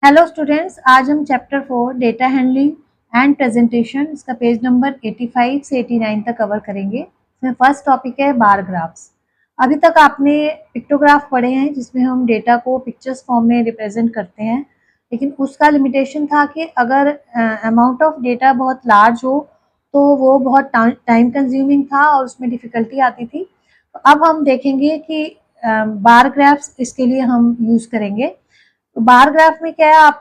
Hello students, आज हम chapter 4 data handling and presentation इसका पेज नंबर 85 से 89 तक कवर करेंगे। इसमें फर्स्ट टॉपिक है बार ग्राफ्स। अभी तक आपने पिक्टोग्राफ पढ़े हैं जिसमें हम डेटा को पिक्चर्स फॉर्म में रिप्रेजेंट करते हैं, लेकिन उसका लिमिटेशन था कि अगर अमाउंट ऑफ डेटा बहुत लार्ज हो तो वो बहुत टाइम कंज्यूमिंग था और उसमें डिफ़िकल्टी आती थी। तो अब हम देखेंगे कि बार ग्राफ्स इसके लिए हम यूज़ करेंगे। तो बार ग्राफ में क्या है, आप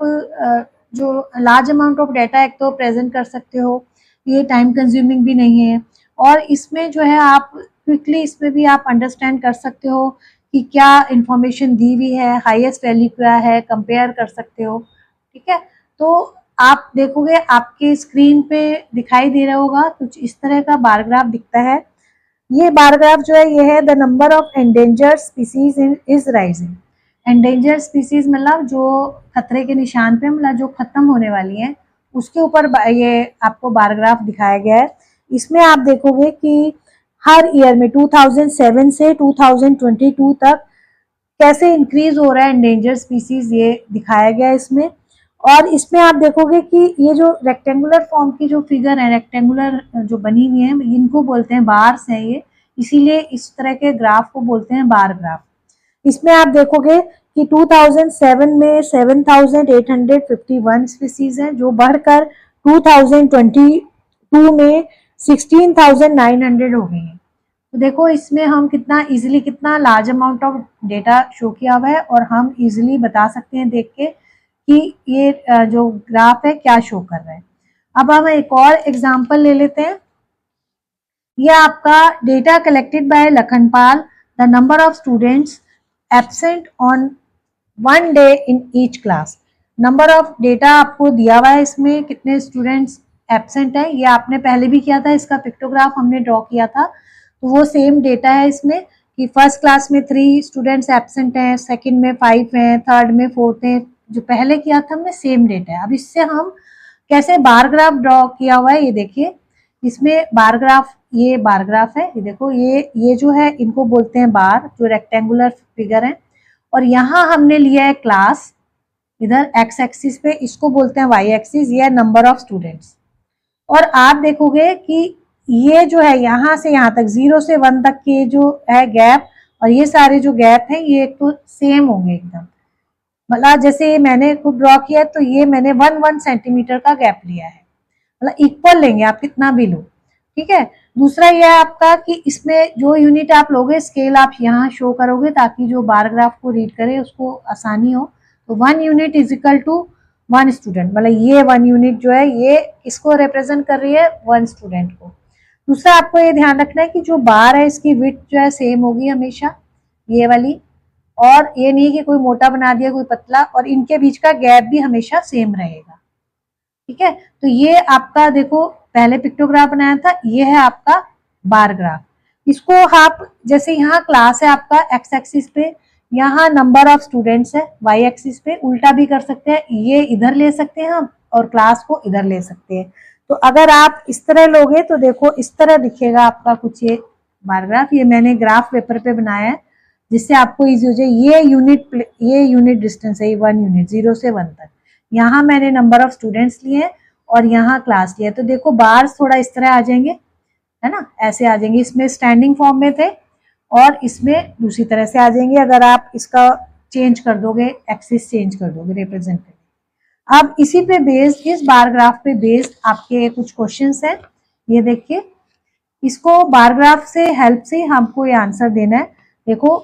जो लार्ज अमाउंट ऑफ डाटा एक तो प्रेजेंट कर सकते हो, ये टाइम कंज्यूमिंग भी नहीं है, और इसमें जो है आप क्विकली इसमें भी आप अंडरस्टैंड कर सकते हो कि क्या इंफॉर्मेशन दी हुई है, हाईएस्ट वैल्यू क्या है, कंपेयर कर सकते हो। ठीक है, तो आप देखोगे आपके स्क्रीन पे दिखाई दे रहा होगा कुछ इस तरह का बार ग्राफ दिखता है। ये बार ग्राफ जो है ये है the number of endangered species is rising. Endanger species मतलब जो खतरे के निशान पे, मतलब जो खत्म होने वाली हैं, उसके ऊपर ये आपको बारग्राफ दिखाया गया है। इसमें आप देखोगे कि हर ईयर में 2007 से 2022 तक कैसे इंक्रीज हो रहा है एंडेंजर स्पीसीज, ये दिखाया गया है इसमें। और इसमें आप देखोगे कि ये जो रेक्टेंगुलर फॉर्म की जो फिगर है, रेक्टेंगुलर जो बनी हुई है, इनको बोलते हैं बार्स हैं ये, इसीलिए इस तरह के ग्राफ को बोलते हैं बार ग्राफ। इसमें आप देखोगे कि 2007 में 7,851 स्पीसीज हैं, जो बढ़कर 2022 में 16,900 हो गई हैं। तो देखो इसमें हम कितना इजीली, कितना large amount of data show किया हुआ है, और हम इजीली बता सकते हैं देख के कि ये जो ग्राफ है क्या शो कर रहा है। अब हम एक और एग्जांपल ले लेते हैं। ये आपका data collected by Lakhanpal, the number of students absent on one day in each class. Number of data आपको दिया हुआ है, इसमें कितने स्टूडेंट्स एब्सेंट है, ये आपने पहले भी किया था, इसका पिक्टोग्राफ हमने ड्रॉ किया था, तो वो सेम डेटा है इसमें कि फर्स्ट क्लास में 3 स्टूडेंट्स एब्सेंट हैं, सेकंड में 5 हैं, थर्ड में 4 हैं। जो पहले किया था हमने सेम डेटा है। अब इससे हम कैसे बार ग्राफ ड्रॉ किया हुआ है ये देखिए। इसमें बार ग्राफ, ये बार ग्राफ है, ये देखो, ये जो है इनको बोलते हैं बार, जो रेक्टेंगुलर फिगर है। और यहाँ हमने लिया है क्लास, इधर एक्स एक्सिस पे, इसको बोलते हैं वाई एक्सिस, ये है नंबर ऑफ स्टूडेंट्स। और आप देखोगे कि ये जो है यहाँ से यहाँ तक 0 से 1 तक के जो है गैप, और ये सारे जो गैप हैं ये एक तो सेम होंगे एकदम, मतलब जैसे ये मैंने खुद ड्रॉ किया है तो ये मैंने 1 सेंटीमीटर का गैप लिया है, मतलब इक्वल लेंगे आप कितना भी लो। ठीक है, दूसरा यह है आपका कि इसमें जो यूनिट आप लोगे, स्केल आप यहाँ शो करोगे ताकि जो बार ग्राफ को रीड करे उसको आसानी हो। तो 1 unit is equal to 1 student, मतलब ये 1 यूनिट जो है ये इसको रिप्रेजेंट कर रही है 1 स्टूडेंट को। दूसरा आपको ये ध्यान रखना है कि जो बार है इसकी विड्थ जो है सेम होगी हमेशा, ये वाली, और ये नहीं कि कोई मोटा बना दिया कोई पतला, और इनके बीच का गैप भी हमेशा सेम रहेगा। ठीक है, तो ये आपका देखो पहले पिक्टोग्राफ बनाया था, ये है आपका बार ग्राफ। इसको आप जैसे यहाँ क्लास है आपका एक्स एक्सिस पे, यहाँ नंबर ऑफ स्टूडेंट्स है वाई एक्सिस पे, उल्टा भी कर सकते हैं, ये इधर ले सकते हैं हम और क्लास को इधर ले सकते हैं। तो अगर आप इस तरह लोगे तो देखो इस तरह दिखेगा आपका कुछ ये बार ग्राफ। ये मैंने ग्राफ पेपर पे बनाया है जिससे आपको इजी हो जाए। ये यूनिट डिस्टेंस है, ये 1 यूनिट 0 से 1 तक। यहाँ मैंने नंबर ऑफ स्टूडेंट्स लिए और यहाँ क्लास लिया, तो देखो बार्स थोड़ा इस तरह आ जाएंगे, है ना, ऐसे आ जाएंगे। इसमें स्टैंडिंग फॉर्म में थे और इसमें दूसरी तरह से आ जाएंगे अगर आप इसका चेंज कर दोगे, एक्सिस चेंज कर दोगे रिप्रेजेंट करने। अब इसी पे बेस्ड, इस बार ग्राफ पे बेस्ड आपके कुछ क्वेश्चंस हैं, ये देखिए। इसको बार ग्राफ से हेल्प से हमको ये आंसर देना है। देखो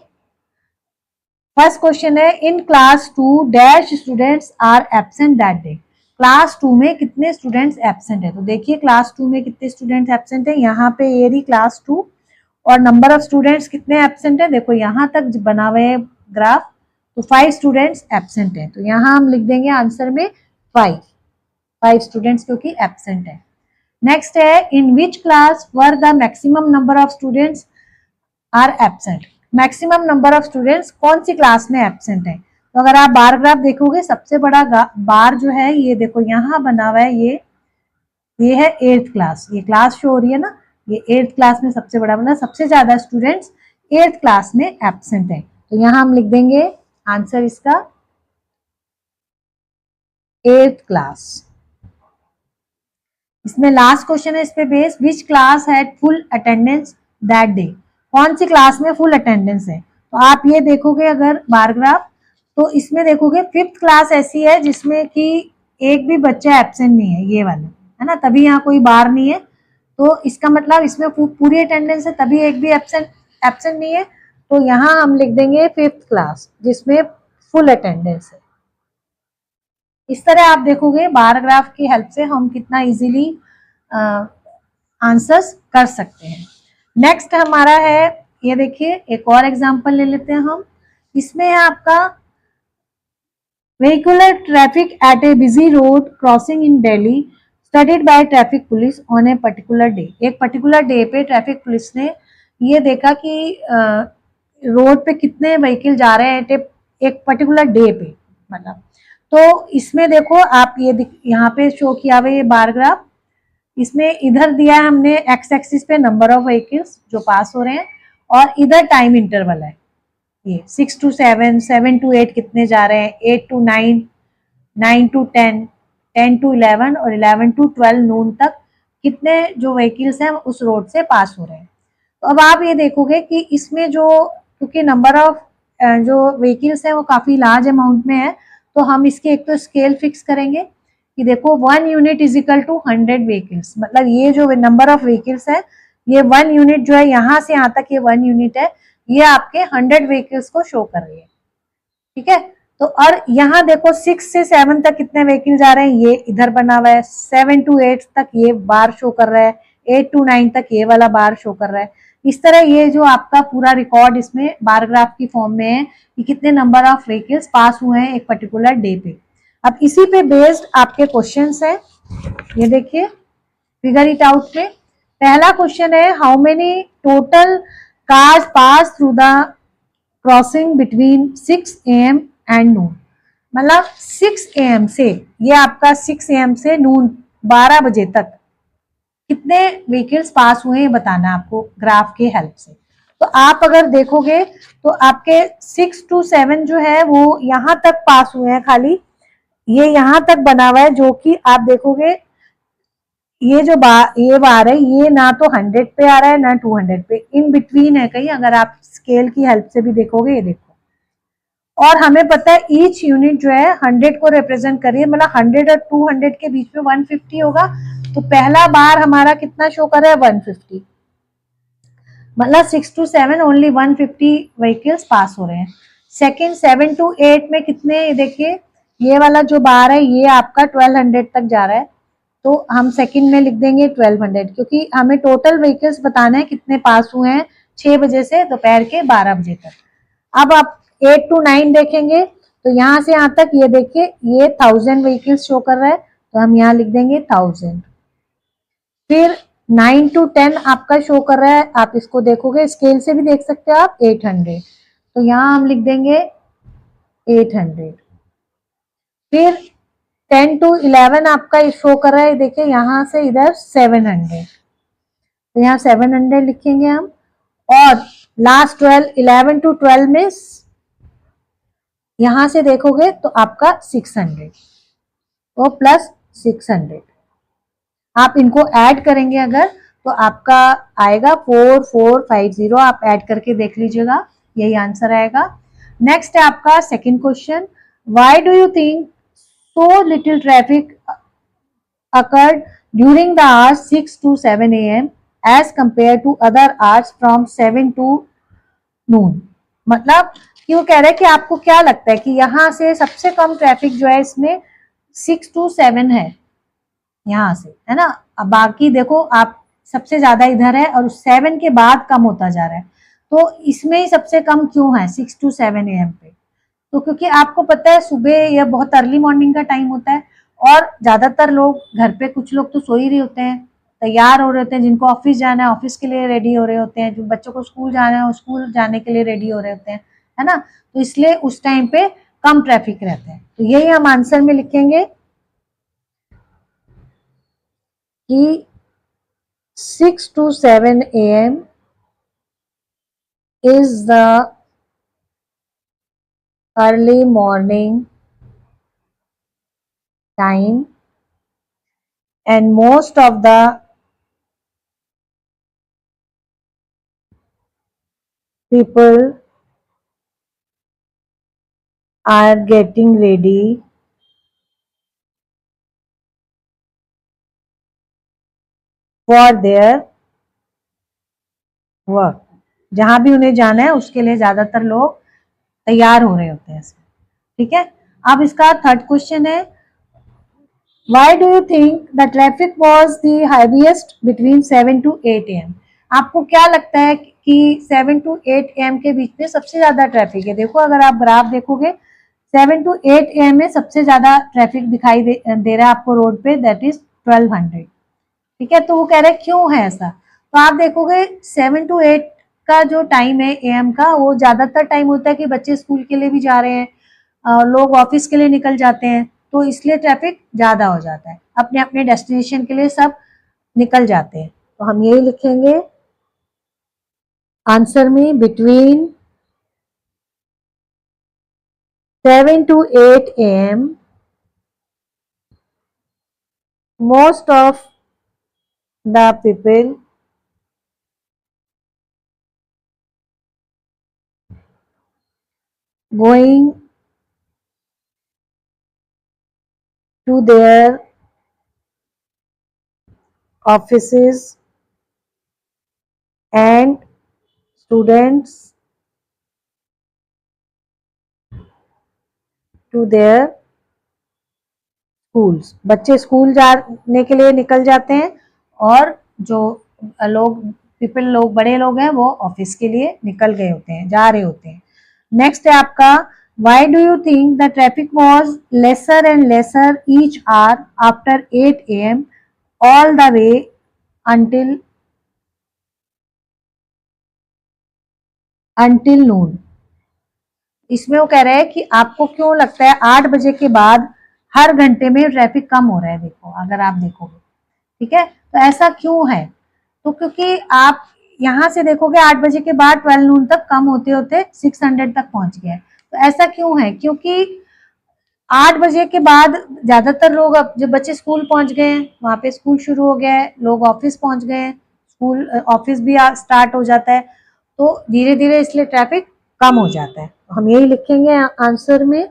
फर्स्ट क्वेश्चन है, in class 2 dash students are absent that day. Class 2 में कितने स्टूडेंट्स एब्सेंट है, तो देखिए क्लास 2 में कितने स्टूडेंट्स एब्सेंट है, यहाँ पे ये रही क्लास 2, और नंबर ऑफ स्टूडेंट्स कितने एब्सेंट है, देखो यहाँ तक बना हुआ है ग्राफ, तो 5 स्टूडेंट्स एब्सेंट है, तो यहाँ हम लिख देंगे आंसर में 5 स्टूडेंट्स क्योंकि एब्सेंट है। नेक्स्ट है, in which class were the maximum number of students are absent. Maximum number of students कौन सी क्लास में एब्सेंट है, तो अगर आप बार ग्राफ देखोगे सबसे बड़ा बार जो है ये देखो यहाँ बना हुआ है, ये है 8th क्लास, ये क्लास शो हो रही है ना, ये 8th क्लास में सबसे बड़ा, मतलब सबसे ज्यादा स्टूडेंट्स 8th क्लास में एब्सेंट है। तो यहाँ हम लिख देंगे आंसर इसका 8th क्लास। इसमें लास्ट क्वेश्चन है इस पे base, which class had full attendance that day, कौन सी क्लास में फुल अटेंडेंस है। तो आप ये देखोगे अगर बार ग्राफ, तो इसमें देखोगे 5th क्लास ऐसी है जिसमें कि एक भी बच्चा एब्सेंट नहीं है, ये वाला है ना, तभी यहाँ कोई बार नहीं है। तो इसका मतलब इसमें पूरी अटेंडेंस है तभी एक भी एब्सेंट एब्सेंट नहीं है। तो यहाँ हम लिख देंगे 5th क्लास जिसमें फुल अटेंडेंस है। इस तरह आप देखोगे बार ग्राफ की हेल्प से हम कितना इजीली आंसर्स कर सकते हैं। नेक्स्ट हमारा है, ये देखिए एक और एग्जांपल ले लेते हैं हम। इसमें है आपका vehicular traffic at a busy road crossing in Delhi studied by traffic police on a particular day। एक पर्टिकुलर डे पे ट्रैफिक पुलिस ने ये देखा कि रोड पे कितने व्हीकल जा रहे हैं एक पर्टिकुलर डे पे, मतलब तो इसमें देखो आप ये यहाँ पे शो किया हुआ ये बार ग्राफ, इसमें इधर दिया है हमने एक्स एक्सिस पे नंबर ऑफ व्हीकल्स जो पास हो रहे हैं और इधर टाइम इंटरवल है, ये 6 to 7, 7 to 8 कितने जा रहे हैं, 8 to 9, 9 to 10, 10 to 11 और 11 to 12 नून तक कितने जो व्हीकल्स हैं उस रोड से पास हो रहे हैं। तो अब आप ये देखोगे कि इसमें जो, क्योंकि नंबर ऑफ जो व्हीकल्स है वो काफ़ी लार्ज अमाउंट में है, तो हम इसके एक तो स्केल फिक्स करेंगे कि देखो 1 unit is equal to 100 vehicles, मतलब ये जो नंबर ऑफ व्हीकल्स है ये 1 यूनिट जो है यहाँ से यहाँ तक ये 1 यूनिट है, ये आपके 100 व्हीकल्स को शो कर रही है, ठीक है। तो और यहाँ देखो 6 से 7 तक कितने व्हीकल जा रहे हैं, ये इधर बना हुआ है, 7 to 8 तक ये बार शो कर रहा है, 8 to 9 तक ये वाला बार शो कर रहा है। इस तरह ये जो आपका पूरा रिकॉर्ड इसमें बार ग्राफ की फॉर्म में है कि कितने नंबर ऑफ व्हीकल्स पास हुए हैं एक पर्टिकुलर डे पे। अब इसी पे बेस्ड आपके क्वेश्चंस है, ये देखिए फिगर इट आउट में। पहला क्वेश्चन है, how many total cars pass through the crossing between 6 AM and noon, मतलब 6 AM से, ये आपका 6 AM से नून 12 बजे तक कितने व्हीकल्स पास हुए हैं बताना आपको ग्राफ के हेल्प से। तो आप अगर देखोगे तो आपके 6 to 7 जो है वो यहाँ तक पास हुए हैं, खाली ये यहाँ तक बना हुआ है, जो कि आप देखोगे ये जो ये बार है ये ना तो 100 पे आ रहा है ना 200 पे, इन बिटवीन है कहीं, अगर आप स्केल की हेल्प से भी देखोगे, ये देखो। और हमें पता है ईच यूनिट जो है 100 को रिप्रेजेंट कर रही है, मतलब 100 और 200 के बीच में 150 होगा। तो पहला बार हमारा कितना शो कर रहा है, 150, मतलब 6 to 7 ओनली 150 व्हीकल्स पास हो रहे हैं। सेकेंड 7 to 8 में कितने, देखिए ये वाला जो बार है ये आपका 1200 तक जा रहा है, तो हम सेकंड में लिख देंगे 1200, क्योंकि हमें टोटल व्हीकल्स बताना है कितने पास हुए हैं 6 बजे से दोपहर के 12 बजे तक। अब आप 8 to 9 देखेंगे तो यहाँ से यहाँ तक ये देखिए ये 1000 व्हीकल्स शो कर रहा है, तो हम यहाँ लिख देंगे 1000। फिर 9 to 10 आपका शो कर रहा है, आप इसको देखोगे स्केल से भी देख सकते हो आप, 800, तो यहाँ हम लिख देंगे 800। फिर 10 to 11 आपका शो कर रहा है, देखिए यहाँ से इधर 700, तो यहाँ 700 लिखेंगे हम। और लास्ट 12 11 to 12 में यहां से देखोगे तो आपका 600 और प्लस 600, आप इनको ऐड करेंगे अगर तो आपका आएगा 4450, आप ऐड करके देख लीजिएगा, यही आंसर आएगा। नेक्स्ट है आपका second question, why do you think so little traffic occurred during the hours 6 to 7 AM as compared to other hours from 7 to noon। मतलब कि वो कह रहे हैं कि आपको क्या लगता है कि यहाँ से सबसे कम ट्रैफिक जो है इसमें 6 to 7 है यहाँ से, है ना। अब बाकी देखो आप सबसे ज्यादा इधर है और 7 के बाद कम होता जा रहा है, तो इसमें ही सबसे कम क्यों है 6 to 7 AM पे। तो क्योंकि आपको पता है सुबह या बहुत अर्ली मॉर्निंग का टाइम होता है और ज्यादातर लोग घर पे, कुछ लोग तो सो ही रहे होते हैं, तैयार हो रहे होते हैं, जिनको ऑफिस जाना है ऑफिस के लिए रेडी हो रहे होते हैं, जो बच्चों को स्कूल जाना है स्कूल जाने के लिए रेडी हो रहे होते हैं, है ना। तो इसलिए उस टाइम पे कम ट्रैफिक रहता है, तो यही हम आंसर में लिखेंगे कि 6 to 7 AM is the early morning time, and most of the people are getting ready for their work. जहां भी उन्हें जाना है उसके लिए ज्यादातर लोग तैयार हो रहे होते हैं इसमें। ठीक है, अब इसका थर्ड क्वेश्चन है, Y do you think the traffic was the highest between 7 to 8 AM? आपको क्या लगता है कि 7 to 8 AM के बीच में सबसे ज्यादा ट्रैफिक है? देखो अगर आप ग्राफ देखोगे 7 to 8 AM में सबसे ज्यादा ट्रैफिक दिखाई दे रहा है आपको रोड पे, दैट इज 1200। ठीक है, तो वो कह रहे हैं क्यों है ऐसा? तो आप देखोगे 7 to 8 का जो टाइम है एएम का, वो ज्यादातर टाइम होता है कि बच्चे स्कूल के लिए भी जा रहे हैं, लोग ऑफिस के लिए निकल जाते हैं, तो इसलिए ट्रैफिक ज्यादा हो जाता है, अपने अपने डेस्टिनेशन के लिए सब निकल जाते हैं। तो हम यही लिखेंगे आंसर में, between 7 to 8 AM most of the people going to their offices and students to their schools. बच्चे स्कूल जाने के लिए निकल जाते हैं और जो लोग पीपल लोग बड़े लोग हैं वो ऑफिस के लिए निकल गए होते हैं, जा रहे होते हैं। नेक्स्ट है आपका, why do you think the traffic was lesser and lesser each hour after 8 AM all the way until noon? इसमें वो कह रहे हैं कि आपको क्यों लगता है 8 बजे के बाद हर घंटे में ट्रैफिक कम हो रहा है? देखो अगर आप देखोगे, ठीक है, तो ऐसा क्यों है? तो क्योंकि आप यहां से देखोगे 8 बजे के बाद 12 नून तक कम होते होते 600 तक पहुंच गया है। तो ऐसा क्यों है? क्योंकि 8 बजे के बाद ज्यादातर लोग, अब जब बच्चे स्कूल पहुंच गए हैं, वहां पे स्कूल शुरू हो गया है, लोग ऑफिस पहुंच गए हैं, स्कूल ऑफिस भी स्टार्ट हो जाता है, तो धीरे धीरे इसलिए ट्रैफिक कम हो जाता है। तो हम यही लिखेंगे आंसर में,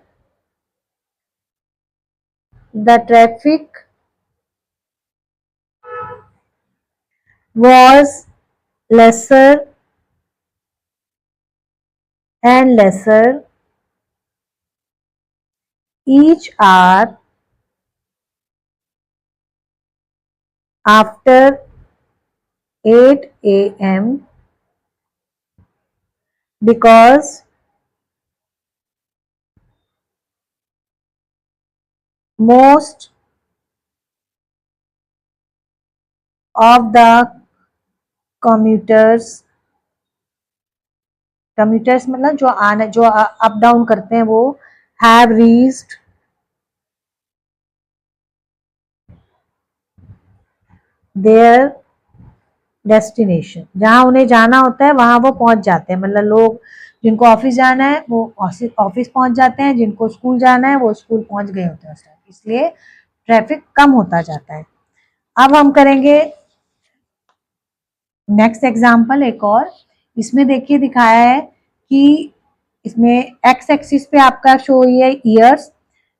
the traffic was lesser and lesser each hour after 8 AM because most of the commuters मतलब जो अप डाउन करते हैं वो have reached their डेस्टिनेशन। जहां उन्हें जाना होता है वहां वो पहुंच जाते हैं, मतलब लोग जिनको ऑफिस जाना है वो ऑफिस पहुंच जाते हैं, जिनको स्कूल जाना है वो स्कूल पहुंच गए होते हैं उस टाइम, इसलिए ट्रैफिक कम होता जाता है। अब हम करेंगे नेक्स्ट एग्जाम्पल एक और। इसमें देखिए दिखाया है कि इसमें एक्स एक्सिस पे आपका शो ये ईयर्स,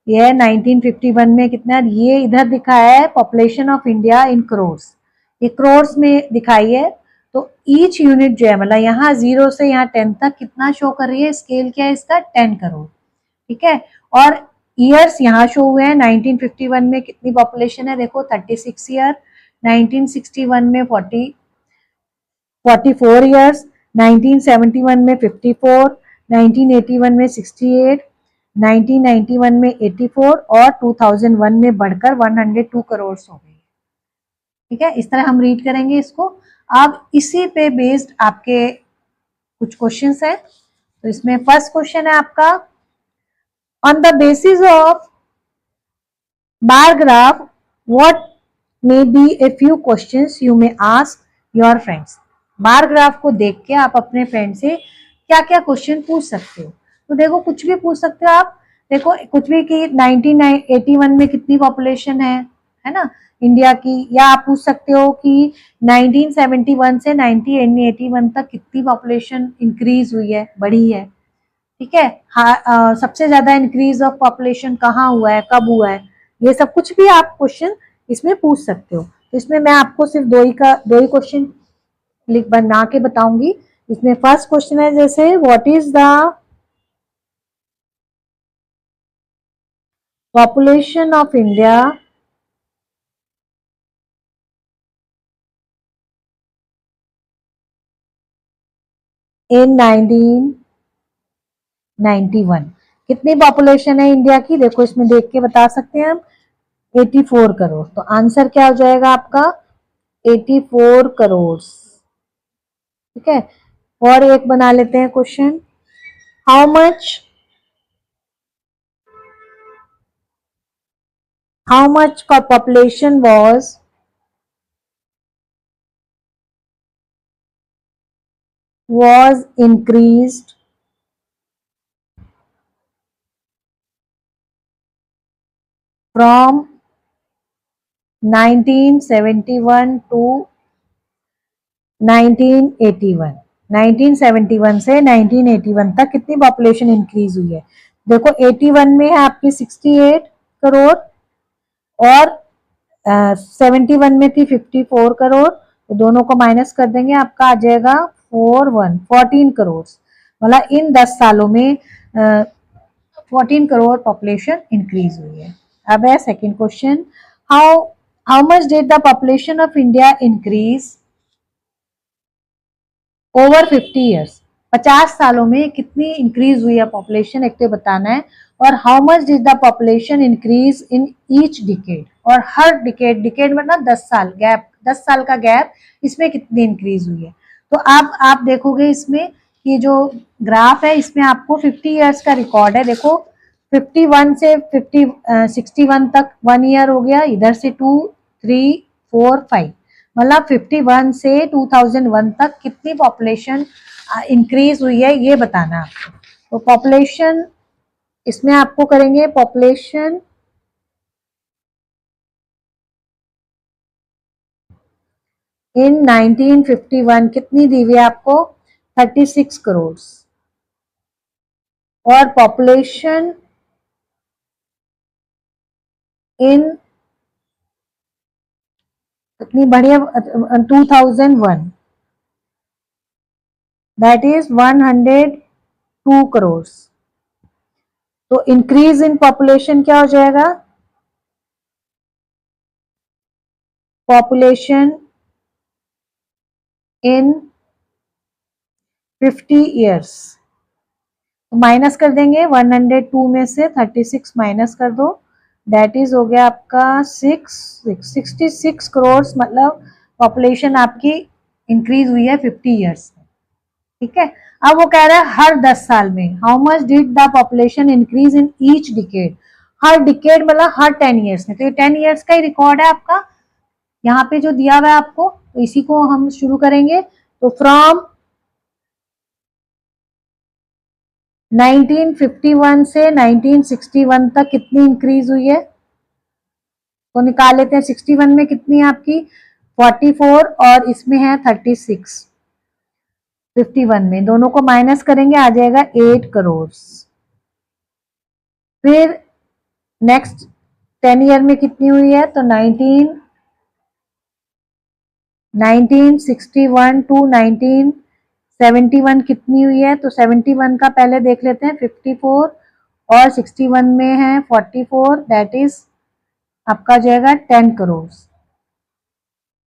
ये 1951 में कितना, ये इधर दिखाया है population of India in crores, ये करोड्स में दिखाई है। तो ईच यूनिट जो है, मतलब यहाँ 0 से यहाँ 10 तक कितना शो कर रही है, स्केल क्या है इसका, 10 करोड़। ठीक है, और ईयर्स यहाँ शो हुए हैं। 1951 में कितनी पॉपुलेशन है, देखो 36 ईयर, 1961 में 44 ईयर्स, 1971 में 54, 1981 में 68, 1991 में 84 और 2001 में बढ़कर 102 करोड़ हो गई। ठीक है, इस तरह हम रीड करेंगे इसको। अब इसी पे बेस्ड आपके कुछ क्वेश्चंस हैं। तो इसमें फर्स्ट क्वेश्चन है आपका, on the basis of bar graph what may be a few questions you may ask your friends. Bar graph को देख के आप अपने फ्रेंड से क्या क्या क्वेश्चन पूछ सकते हो। तो देखो कुछ भी पूछ सकते हो आप, देखो कुछ भी कि 1981 में कितनी पॉपुलेशन है ना इंडिया की, या आप पूछ सकते हो कि 1971 से 1981 तक कितनी पॉपुलेशन इंक्रीज हुई है, बढ़ी है। ठीक है, हाँ, सबसे ज्यादा इंक्रीज ऑफ पॉपुलेशन कहाँ हुआ है, कब हुआ है, ये सब कुछ भी आप क्वेश्चन इसमें पूछ सकते हो। तो इसमें मैं आपको सिर्फ दो ही क्वेश्चन लिख बना के बताऊंगी। इसमें फर्स्ट क्वेश्चन है जैसे what is the population of India in 1991। कितनी पॉपुलेशन है इंडिया की, देखो इसमें देख के बता सकते हैं हम, 84 करोड़। तो आंसर क्या हो जाएगा आपका, 84 करोड़। ठीक है, और एक बना लेते हैं क्वेश्चन, हाउ मच का population was increased from 1971 to 1981। 1971 से 1981 तक कितनी पॉपुलेशन इंक्रीज हुई है, देखो 81 में है आपकी 68 करोड़ और 71 में थी 54 करोड़। तो दोनों को माइनस कर देंगे, आपका आ जाएगा 14 करोड़। मतलब इन 10 सालों में 14 करोड़ पॉपुलेशन इंक्रीज हुई है। अब है second question, how how much did the population of India increase over 50 years. 50 सालों में कितनी इंक्रीज हुई है पॉपुलेशन, एक तो बताना है। और how much did the population increase in each decade, और हर डिकेड, डिकेड मतलब 10 साल गैप, 10 साल का गैप, इसमें कितनी इंक्रीज हुई है। तो अब आप देखोगे इसमें ये जो ग्राफ है इसमें आपको 50 ईयर्स का रिकॉर्ड है। देखो 51 से 61 तक 1 ईयर हो गया, इधर से 2 3 4 5, मतलब 51 से 2001 तक कितनी पॉपुलेशन इंक्रीज हुई है ये बताना आपको। तो पॉपुलेशन इसमें आपको करेंगे, पॉपुलेशन इन 1951 कितनी दी हुई है आपको, 36 करोड़। और पॉपुलेशन इन कितनी बढ़िया 2001, दैट इज 102 करोड़। तो इंक्रीज इन पॉपुलेशन क्या हो जाएगा, पॉपुलेशन इन 50 ईयर्स। माइनस कर देंगे 102 में से 36 माइनस कर दो, दैट इज हो गया आपका 66 करोड़। मतलब पॉपुलेशन आपकी इंक्रीज हुई है 50 ईयर्स में। ठीक है, अब वो कह रहा है हर 10 साल में, how much did the population increase in each decade. Her decade मतलब हर 10 ईयर्स में, तो ये 10 ईयर्स का ही रिकॉर्ड है आपका यहाँ पे जो दिया हुआ है आपको, तो इसी को हम शुरू करेंगे। तो फ्रॉम 1951 से 1961 तक कितनी इंक्रीज हुई है, तो निकाल लेते हैं। 61 में कितनी है आपकी 44 और इसमें है 36। 51 में दोनों को माइनस करेंगे, आ जाएगा 8 करोड़। फिर नेक्स्ट 10 ईयर में कितनी हुई है, तो 1961 टू 1971 कितनी हुई है, तो 71 का पहले देख लेते हैं 54 और 61 में है 44, दैट इज आपका जाएगा 10 करोड़।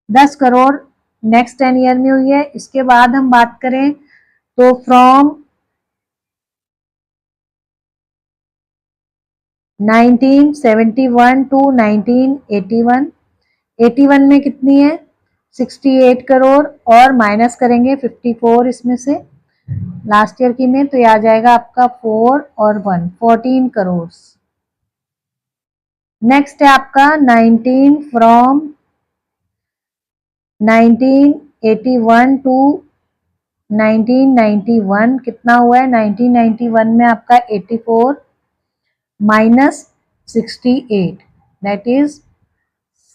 10 करोड़ नेक्स्ट 10 ईयर में हुई है। इसके बाद हम बात करें तो फ्रॉम 1971 टू 1981, 81 में कितनी है 68 करोड़ और माइनस करेंगे 54 इसमें से लास्ट ईयर की में, तो ये आ जाएगा आपका 4 और 1 14 करोड़। नेक्स्ट है आपका 19 फ्रॉम 1981 टू 1991 कितना हुआ है, 1991 में आपका 84 माइनस 68, दैट इज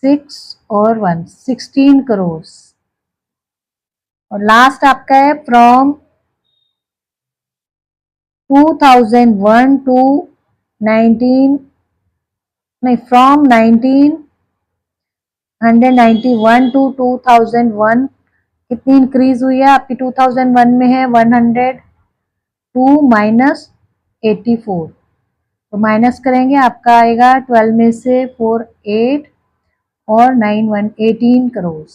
6 और 1 16 करोड़। और लास्ट आपका है फ्रॉम 2001 टू 19 नहीं फ्रॉम 1991 टू 2001 कितनी इंक्रीज हुई है आपकी? 2001 में है 102 माइनस 84, तो माइनस करेंगे आपका आएगा 12 में से 4 8 और 9 1 18 करोड़।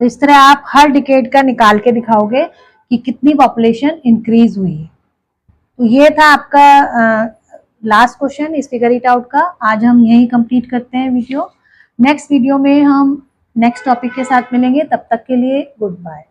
तो इस तरह आप हर डिकेड का निकाल के दिखाओगे कि कितनी पॉपुलेशन इंक्रीज हुई है। तो ये था आपका लास्ट क्वेश्चन इस फिगर इट आउट का। आज हम यही कंप्लीट करते हैं वीडियो। नेक्स्ट वीडियो में हम नेक्स्ट टॉपिक के साथ मिलेंगे, तब तक के लिए गुड बाय।